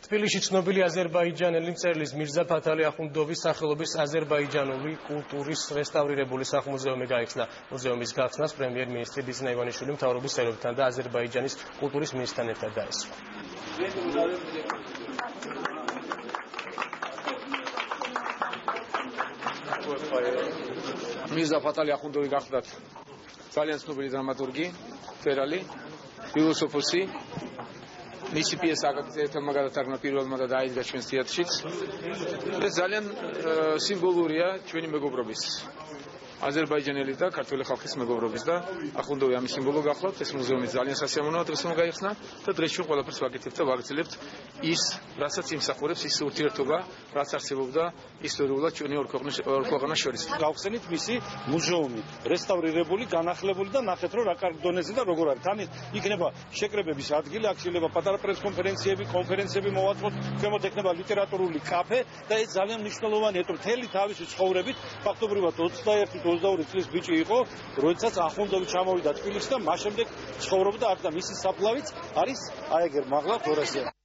თბილისში ცნობილი აზერბაიჯანელი მწერლის მირზა ფათალი ახუნდოვის სახელობის აზერბაიჯანული კულტურის რესტავრირებული სახლ-მუზეუმი გაიხსნა. მუზეუმის გახსნას პრემიერ-მინისტრი ბიზნა ივანიშვილი მთავრობის წევრებთან და აზერბაიჯანის კულტურის მინისტრთან ერთად დაესვა. მირზა ფათალი ახუნდოვი გახლდათ ძალიან ცნობილი დრამატურგი, მწერალი, ფილოსოფოსი. მისი პიესა აკაკი გადათარგმნა პირველმა და დაიდგა ჩვენს თეატრშიც. ეს ძალიან სიმბოლურია ჩვენი მეგობრობის. აზერბაიჯანელი და ქართველი ხალხის მეგობრობის და ახუნდოვი ამის სიმბოლო გახლავთ. ეს მუზეუმი ძალიან სასიამოვნოა დღეს რომ გაიხსნა და დღეს ჩვენ ყველაფერს ვაკეთებთ და ვაგრძელებთ ის, რასაც იმსახურებს ის ურთიერთობა, რაც არსებობდა ისტორიულად ჩვენი ორ ქვეყანას შორის. გავხსენით მისი მუზეუმი, რესტავრირებული, განახლებული და ნახეთ რომ რა კარგ დონეზე და როგორ არის. თან იქნება შეკრებების ადგილი, აქ შეიძლება პატარა პრეს-კონფერენციები მოვაწყოთ, ქვემოთ ექნება ლიტერატურული კაფე და ეს ძალიან მნიშვნელოვანია, რომ მთელი თავისი ცხოვრებით ფაქტობრივად 21-22 წლის ბიჭი იყო, როდესაც ახუნდოვი ჩამოვიდა თბილისში და მას შემდეგ ცხოვრობდა აქ და მისი საფლავიც არის აეგერ მაღლა გორასზე.